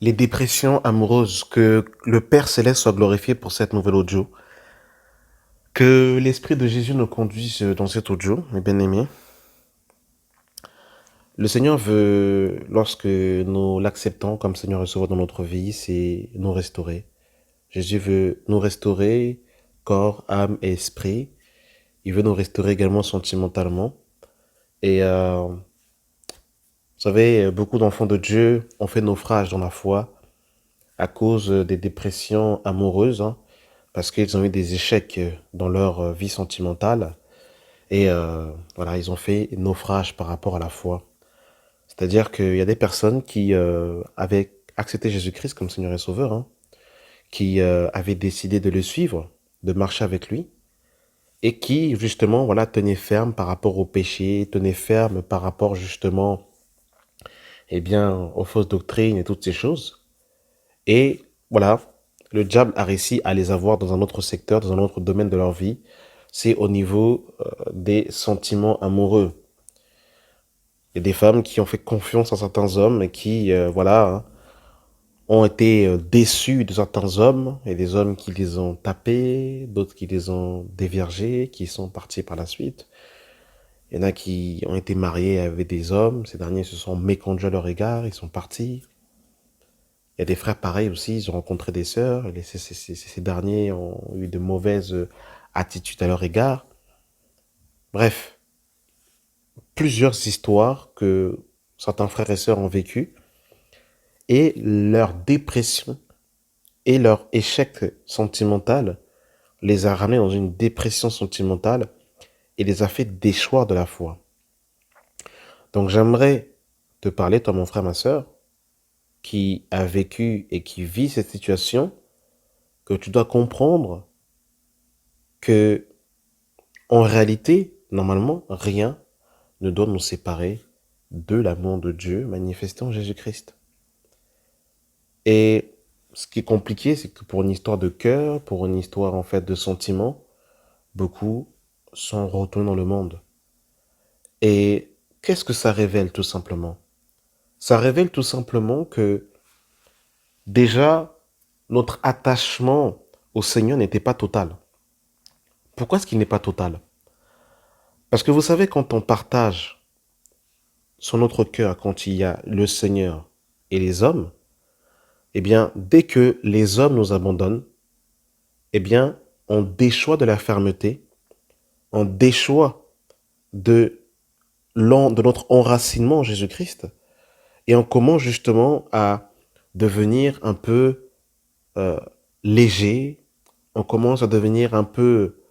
Les dépressions amoureuses, que le Père Céleste soit glorifié pour cette nouvelle audio. Que l'Esprit de Jésus nous conduise dans cet audio, mes bien-aimés. Le Seigneur veut, lorsque nous l'acceptons comme Seigneur et Sauveur dans notre vie, c'est nous restaurer. Jésus veut nous restaurer, corps, âme et esprit. Il veut nous restaurer également sentimentalement. Et vous savez, beaucoup d'enfants de Dieu ont fait naufrage dans la foi à cause des dépressions amoureuses, hein, parce qu'ils ont eu des échecs dans leur vie sentimentale. Et voilà, ils ont fait naufrage par rapport à la foi. C'est-à-dire qu'il y a des personnes qui avaient accepté Jésus-Christ comme Seigneur et Sauveur, hein, qui avaient décidé de le suivre, de marcher avec lui, et qui justement voilà tenaient ferme par rapport au péché, tenaient ferme par rapport justement eh bien aux fausses doctrines et toutes ces choses. Et voilà, le diable a réussi à les avoir dans un autre secteur, dans un autre domaine de leur vie. C'est au niveau des sentiments amoureux. Il y a des femmes qui ont fait confiance à certains hommes et qui, voilà, hein, ont été déçus de certains hommes. Et des hommes qui les ont tapés, d'autres qui les ont déviergés, qui sont partis par la suite. Il y en a qui ont été mariés avec des hommes. Ces derniers se sont méconduits à leur égard, ils sont partis. Il y a des frères pareils aussi, ils ont rencontré des sœurs. Et ces derniers ont eu de mauvaises attitudes à leur égard. Bref, plusieurs histoires que certains frères et sœurs ont vécues. Et leur dépression et leur échec sentimental les a ramenés dans une dépression sentimentale et les a fait déchoir de la foi. Donc j'aimerais te parler, toi mon frère, ma sœur, qui a vécu et qui vit cette situation, que tu dois comprendre que en réalité, normalement, rien ne doit nous séparer de l'amour de Dieu manifesté en Jésus-Christ. Et ce qui est compliqué, c'est que pour une histoire de cœur, pour une histoire en fait de sentiments, beaucoup sont retournés dans le monde. Et qu'est-ce que ça révèle tout simplement? Ça révèle tout simplement que déjà, notre attachement au Seigneur n'était pas total. Pourquoi est-ce qu'il n'est pas total? Parce que vous savez, quand on partage sur notre cœur, quand il y a le Seigneur et les hommes, eh bien, dès que les hommes nous abandonnent, eh bien, on déchoit de la fermeté, on déchoit de, de notre enracinement en Jésus-Christ, et on commence justement à devenir un peu euh, léger, on commence à devenir un peu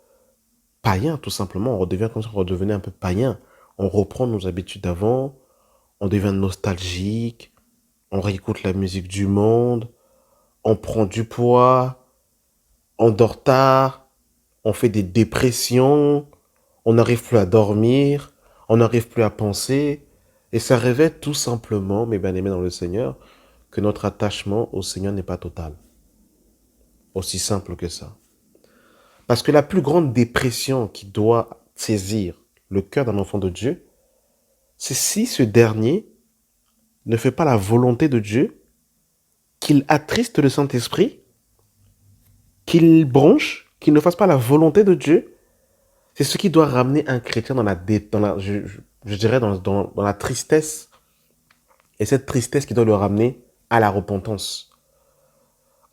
païen tout simplement, on redevient comme si on redevenait un peu païen, on reprend nos habitudes d'avant, on devient nostalgique, on réécoute la musique du monde, on prend du poids, on dort tard, on fait des dépressions, on n'arrive plus à dormir, on n'arrive plus à penser, et ça révèle tout simplement, mes bien-aimés dans le Seigneur, que notre attachement au Seigneur n'est pas total. Aussi simple que ça. Parce que la plus grande dépression qui doit saisir le cœur d'un enfant de Dieu, c'est si ce dernier ne fait pas la volonté de Dieu, qu'il attriste le Saint-Esprit, qu'il bronche, qu'il ne fasse pas la volonté de Dieu. C'est ce qui doit ramener un chrétien dans la, je dirais dans la tristesse. Et cette tristesse qui doit le ramener à la repentance.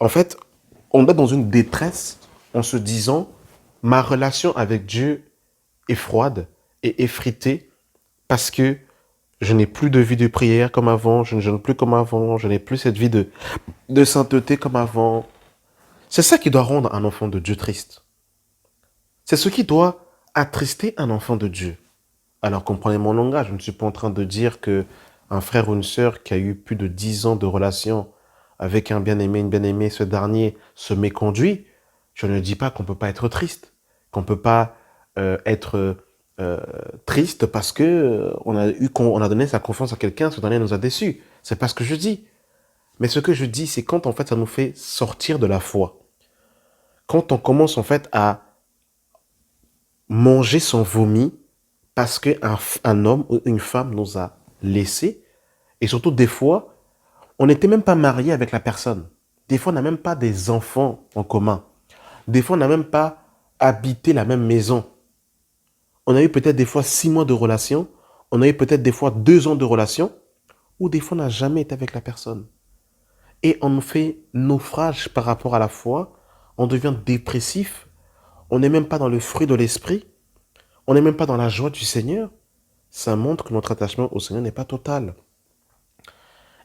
En fait, on est dans une détresse en se disant, ma relation avec Dieu est froide et effritée parce que je n'ai plus de vie de prière comme avant, je ne jeûne plus comme avant, je n'ai plus cette vie de sainteté comme avant. C'est ça qui doit rendre un enfant de Dieu triste. C'est ce qui doit attrister un enfant de Dieu. Alors comprenez mon langage, je ne suis pas en train de dire que un frère ou une sœur qui a eu plus de 10 ans de relation avec un bien-aimé, une bien-aimée, ce dernier se méconduit. Je ne dis pas qu'on ne peut pas être triste, qu'on ne peut pas être triste parce que on a donné sa confiance à quelqu'un, ce dernier nous a déçus. C'est pas ce que je dis. Mais ce que je dis, c'est quand en fait ça nous fait sortir de la foi. Quand on commence en fait à manger son vomi parce qu'un un homme ou une femme nous a laissés. Et surtout, des fois, On n'était même pas marié avec la personne. Des fois, on n'a même pas des enfants en commun. Des fois, on n'a même pas habité la même maison. On a eu peut-être des fois 6 mois de relation. On a eu peut-être des fois 2 ans de relation. Ou des fois, on n'a jamais été avec la personne. Et on fait naufrage par rapport à la foi. On devient dépressif. On n'est même pas dans le fruit de l'esprit. On n'est même pas dans la joie du Seigneur. Ça montre que notre attachement au Seigneur n'est pas total.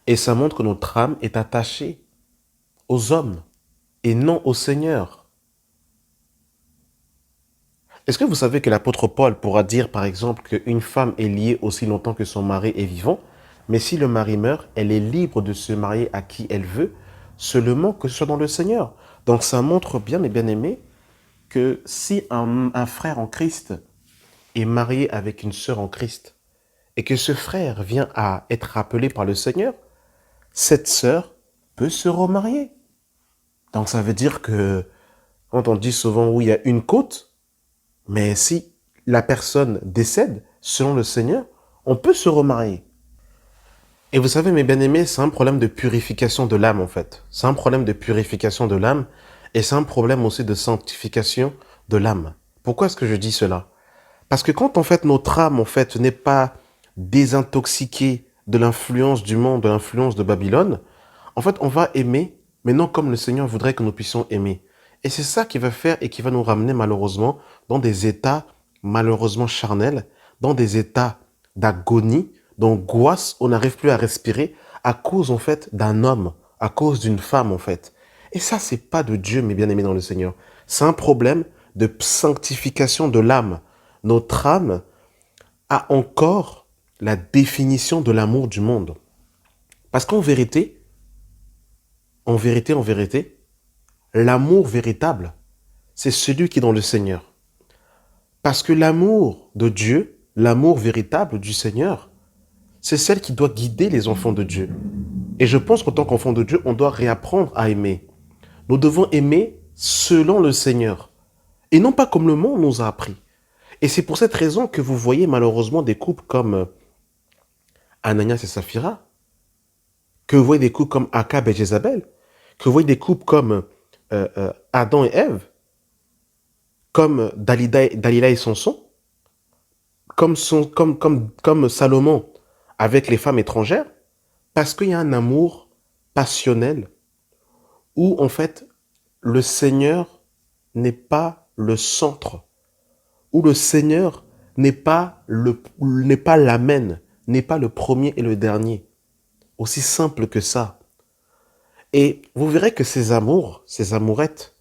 Et ça montre que notre âme est attachée aux hommes et non au Seigneur. Est-ce que vous savez que l'apôtre Paul pourra dire, par exemple, qu'une femme est liée aussi longtemps que son mari est vivant, mais si le mari meurt, elle est libre de se marier à qui elle veut, seulement que ce soit dans le Seigneur. Donc ça montre bien, mes bien-aimés, que si un frère en Christ est marié avec une sœur en Christ, et que ce frère vient à être appelé par le Seigneur, cette sœur peut se remarier. Donc ça veut dire que, quand on dit souvent où il y a une côte, mais si la personne décède, selon le Seigneur, on peut se remarier. Et vous savez, mes bien-aimés, c'est un problème de purification de l'âme, en fait. C'est un problème de purification de l'âme et c'est un problème aussi de sanctification de l'âme. Pourquoi est-ce que je dis cela? Parce que quand, en fait, notre âme, en fait, n'est pas désintoxiquée de l'influence du monde, de l'influence de Babylone, en fait, on va aimer, mais non comme le Seigneur voudrait que nous puissions aimer. Et c'est ça qui va faire et qui va nous ramener malheureusement dans des états malheureusement charnels, dans des états d'agonie, d'angoisse, on n'arrive plus à respirer à cause en fait d'un homme, à cause d'une femme en fait. Et ça, c'est pas de Dieu, mes bien-aimés dans le Seigneur. C'est un problème de sanctification de l'âme. Notre âme a encore la définition de l'amour du monde. Parce qu'en vérité, en vérité, l'amour véritable, c'est celui qui est dans le Seigneur. Parce que l'amour de Dieu, l'amour véritable du Seigneur, c'est celle qui doit guider les enfants de Dieu. Et je pense qu'en tant qu'enfant de Dieu, on doit réapprendre à aimer. Nous devons aimer selon le Seigneur. Et non pas comme le monde nous a appris. Et c'est pour cette raison que vous voyez malheureusement des couples comme Ananias et Saphira, que vous voyez des couples comme Akab et Jézabel, que vous voyez des couples comme Adam et Ève, comme Dalila et Samson, comme Salomon avec les femmes étrangères, parce qu'il y a un amour passionnel où en fait le Seigneur n'est pas le centre, où le Seigneur n'est pas l'amen, n'est pas le premier et le dernier. Aussi simple que ça. Et vous verrez que ces amours, ces amourettes,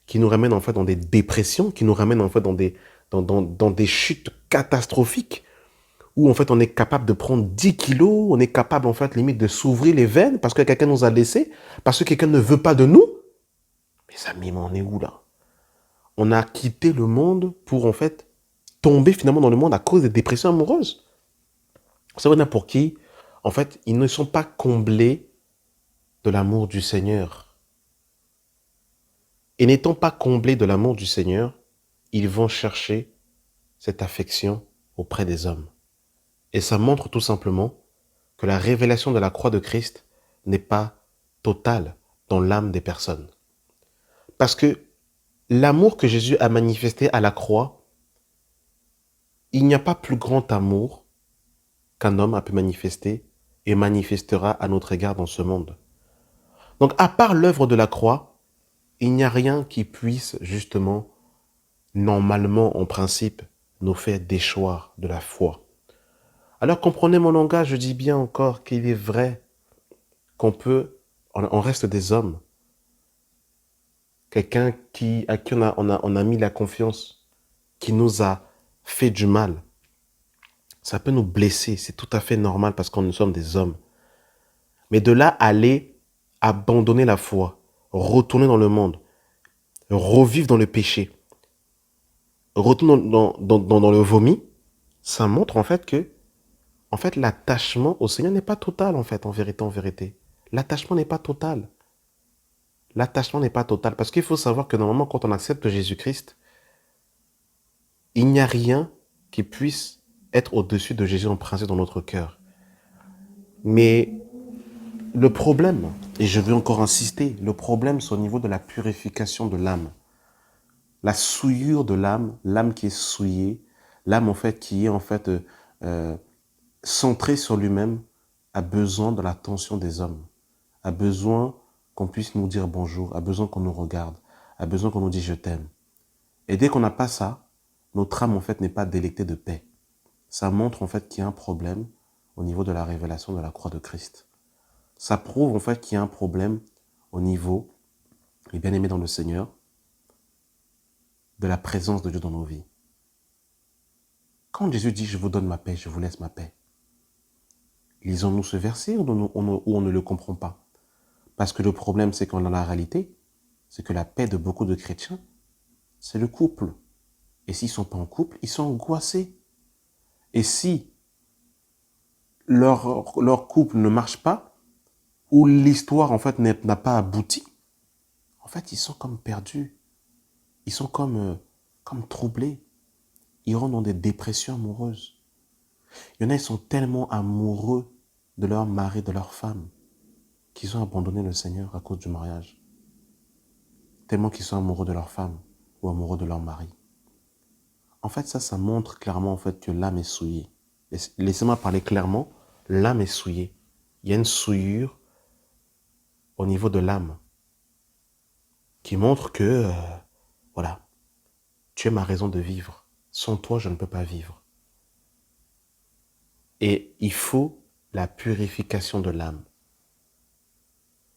qui nous ramènent en fait dans des dépressions, qui nous ramènent en fait dans des chutes catastrophiques, où en fait on est capable de prendre 10 kilos, on est capable en fait limite de s'ouvrir les veines parce que quelqu'un nous a laissés, parce que quelqu'un ne veut pas de nous. Mes amis, mais on est où là? On a quitté le monde pour en fait tomber finalement dans le monde à cause des dépressions amoureuses. Vous savez pour qui? En fait, ils ne sont pas comblés de l'amour du Seigneur. Et n'étant pas comblés de l'amour du Seigneur, ils vont chercher cette affection auprès des hommes. Et ça montre tout simplement que la révélation de la croix de Christ n'est pas totale dans l'âme des personnes. Parce que l'amour que Jésus a manifesté à la croix, il n'y a pas plus grand amour qu'un homme a pu manifester et manifestera à notre égard dans ce monde. Donc à part l'œuvre de la croix, il n'y a rien qui puisse justement, normalement en principe, nous faire déchoir de la foi. Alors comprenez mon langage, je dis bien encore qu'il est vrai qu'on peut, on reste des hommes. Quelqu'un à qui on a mis la confiance, qui nous a fait du mal. Ça peut nous blesser, c'est tout à fait normal parce que nous sommes des hommes. Mais de là aller abandonner la foi, retourner dans le monde, revivre dans le péché, retourner dans le vomi, ça montre en fait que en fait, l'attachement au Seigneur n'est pas total, en fait, en vérité, en vérité. L'attachement n'est pas total. L'attachement n'est pas total. Parce qu'il faut savoir que normalement, quand on accepte Jésus-Christ, il n'y a rien qui puisse être au-dessus de Jésus en principe dans notre cœur. Mais Le problème, et je veux encore insister, le problème c'est au niveau de la purification de l'âme. La souillure de l'âme, l'âme qui est souillée, l'âme en fait qui est en fait euh, centrée sur lui-même, a besoin de l'attention des hommes, a besoin qu'on puisse nous dire bonjour, a besoin qu'on nous regarde, a besoin qu'on nous dise je t'aime. Et dès qu'on n'a pas ça, notre âme en fait n'est pas délectée de paix. Ça montre en fait qu'il y a un problème au niveau de la révélation de la croix de Christ. Ça prouve en fait qu'il y a un problème au niveau, les bien-aimés dans le Seigneur, de la présence de Dieu dans nos vies. Quand Jésus dit « Je vous donne ma paix, je vous laisse ma paix », lisons-nous ce verset ou on ne le comprend pas? Parce que le problème, c'est qu'en la réalité, c'est que la paix de beaucoup de chrétiens, c'est le couple. Et s'ils ne sont pas en couple, ils sont angoissés. Et si leur couple ne marche pas, ou l'histoire en fait n'a pas abouti, en fait, ils sont comme perdus. Ils sont comme troublés. Ils rentrent dans des dépressions amoureuses. Il y en a, ils sont tellement amoureux de leur mari, de leur femme, qu'ils ont abandonné le Seigneur à cause du mariage. Tellement qu'ils sont amoureux de leur femme ou amoureux de leur mari. En fait, ça montre clairement en fait, que l'âme est souillée. Laissez-moi parler clairement, l'âme est souillée. Il y a une souillure au niveau de l'âme qui montre que, voilà, tu es ma raison de vivre. Sans toi, je ne peux pas vivre. Et il faut la purification de l'âme.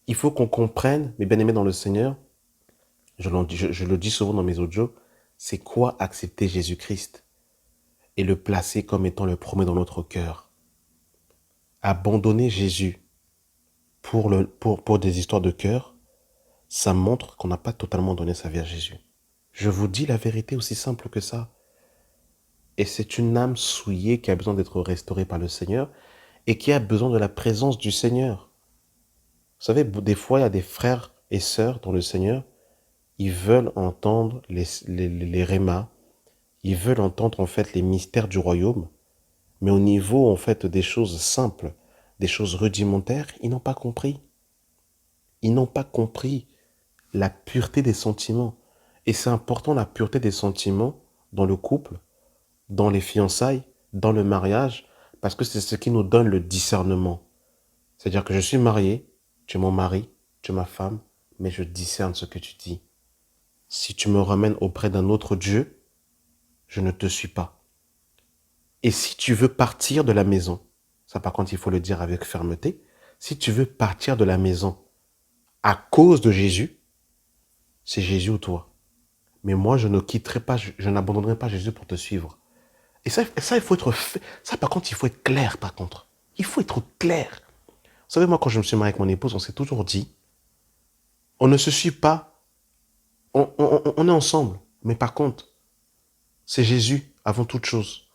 Il faut qu'on comprenne, mes bien-aimés dans le Seigneur, je le dis souvent dans mes audios, c'est quoi accepter Jésus-Christ et le placer comme étant le premier dans notre cœur. Abandonner Jésus pour des histoires de cœur, ça montre qu'on n'a pas totalement donné sa vie à Jésus. Je vous dis la vérité aussi simple que ça. Et c'est une âme souillée qui a besoin d'être restaurée par le Seigneur et qui a besoin de la présence du Seigneur. Vous savez, des fois, il y a des frères et sœurs dans le Seigneur, ils veulent entendre les rémas, ils veulent entendre en fait les mystères du royaume, mais au niveau en fait des choses simples, des choses rudimentaires, ils n'ont pas compris. Ils n'ont pas compris la pureté des sentiments. Et c'est important la pureté des sentiments dans le couple, dans les fiançailles, dans le mariage, parce que c'est ce qui nous donne le discernement. C'est-à-dire que je suis marié, tu es mon mari, tu es ma femme, mais je discerne ce que tu dis. Si tu me ramènes auprès d'un autre Dieu, je ne te suis pas. Et si tu veux partir de la maison, ça par contre il faut le dire avec fermeté, si tu veux partir de la maison à cause de Jésus, c'est Jésus ou toi. Mais moi je ne quitterai pas, je n'abandonnerai pas Jésus pour te suivre. Et ça il faut être fait. Ça par contre il faut être clair par contre. Il faut être clair. Vous savez, moi quand je me suis marié avec mon épouse, on s'est toujours dit, on ne se suit pas, on est ensemble. Mais par contre, c'est Jésus avant toute chose.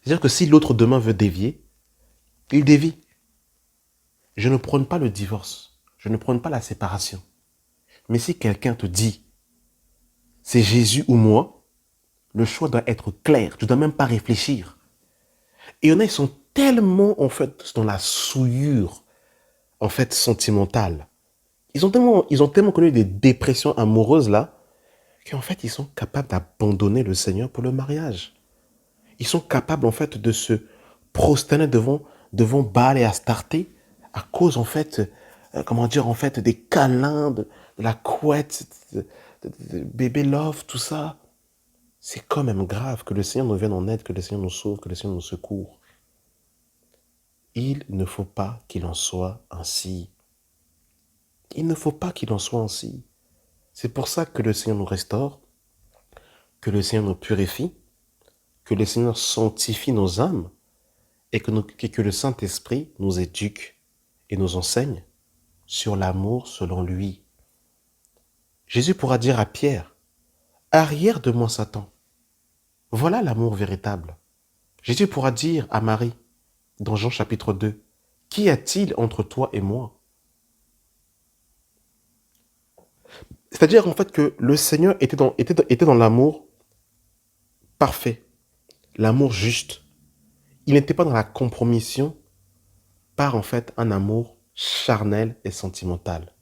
C'est-à-dire que si l'autre demain veut dévier, il dévie. Je ne prône pas le divorce. Je ne prône pas la séparation. Mais si quelqu'un te dit, c'est Jésus ou moi, le choix doit être clair. Tu ne dois même pas réfléchir. Et il y en a, ils sont tellement, en fait, dans la souillure, en fait, sentimentale. Ils ont tellement connu des dépressions amoureuses, là, qu'en fait, ils sont capables d'abandonner le Seigneur pour le mariage. Ils sont capables, en fait, de se prosterner devant Baal et Astarté à cause, en fait, comment dire, en fait, des câlins, de la couette, de bébé love, tout ça. C'est quand même grave que le Seigneur nous vienne en aide, que le Seigneur nous sauve, que le Seigneur nous secourt. Il ne faut pas qu'il en soit ainsi. Il ne faut pas qu'il en soit ainsi. C'est pour ça que le Seigneur nous restaure, que le Seigneur nous purifie, que le Seigneur sanctifie nos âmes et que le Saint-Esprit nous éduque et nous enseigne sur l'amour selon lui. Jésus pourra dire à Pierre, « Arrière de moi Satan, voilà l'amour véritable. » Jésus pourra dire à Marie, dans Jean chapitre 2, « Qu'y a-t-il entre toi et moi ?» C'est-à-dire en fait que le Seigneur était dans l'amour parfait, l'amour juste. Il n'était pas dans la compromission par en fait un amour charnel et sentimental.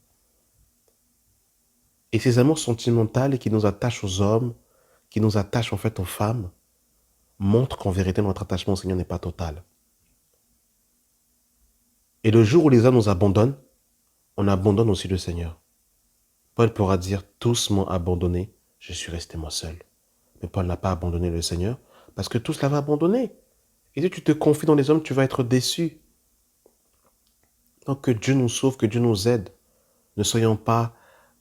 Et ces amours sentimentaux qui nous attachent aux hommes, qui nous attachent en fait aux femmes, montrent qu'en vérité notre attachement au Seigneur n'est pas total. Et le jour où les hommes nous abandonnent, on abandonne aussi le Seigneur. Paul pourra dire, tous m'ont abandonné, je suis resté moi seul. Mais Paul n'a pas abandonné le Seigneur, parce que tous l'avaient abandonné. Et si tu te confies dans les hommes, tu vas être déçu. Donc que Dieu nous sauve, que Dieu nous aide. Ne soyons pas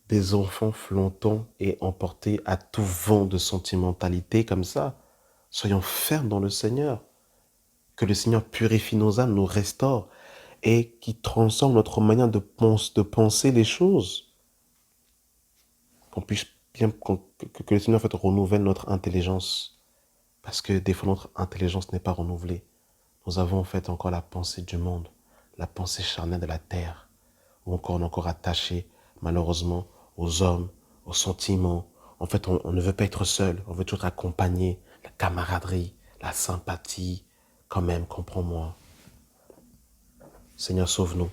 des enfants flottants et emportés à tout vent de sentimentalité comme ça. Soyons fermes dans le Seigneur. Que le Seigneur purifie nos âmes, nous restaure et qui transforme notre manière de penser les choses. Qu'on puisse bien, que le Seigneur en fait renouvelle notre intelligence. Parce que des fois notre intelligence n'est pas renouvelée. Nous avons en fait encore la pensée du monde, la pensée charnelle de la terre, ou encore on est encore attaché malheureusement aux hommes, aux sentiments. En fait, on ne veut pas être seul, on veut toujours être accompagné, la camaraderie, la sympathie. Quand même, comprends-moi. Seigneur, sauve-nous.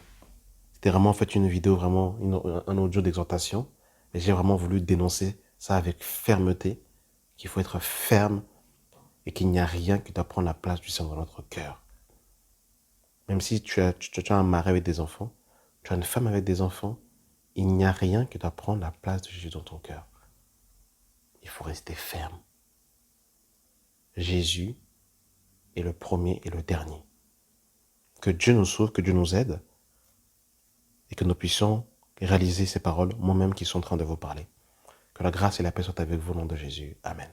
C'était vraiment en fait une vidéo, vraiment un audio d'exhortation. Mais j'ai vraiment voulu dénoncer ça avec fermeté, qu'il faut être ferme et qu'il n'y a rien qui doit prendre la place du Seigneur dans notre cœur. Même si tu as un mari avec des enfants, tu as une femme avec des enfants, il n'y a rien qui doit prendre la place de Jésus dans ton cœur. Il faut rester ferme. Jésus est le premier et le dernier. Que Dieu nous sauve, que Dieu nous aide et que nous puissions réaliser ces paroles, moi-même qui suis en train de vous parler. Que la grâce et la paix soient avec vous au nom de Jésus. Amen.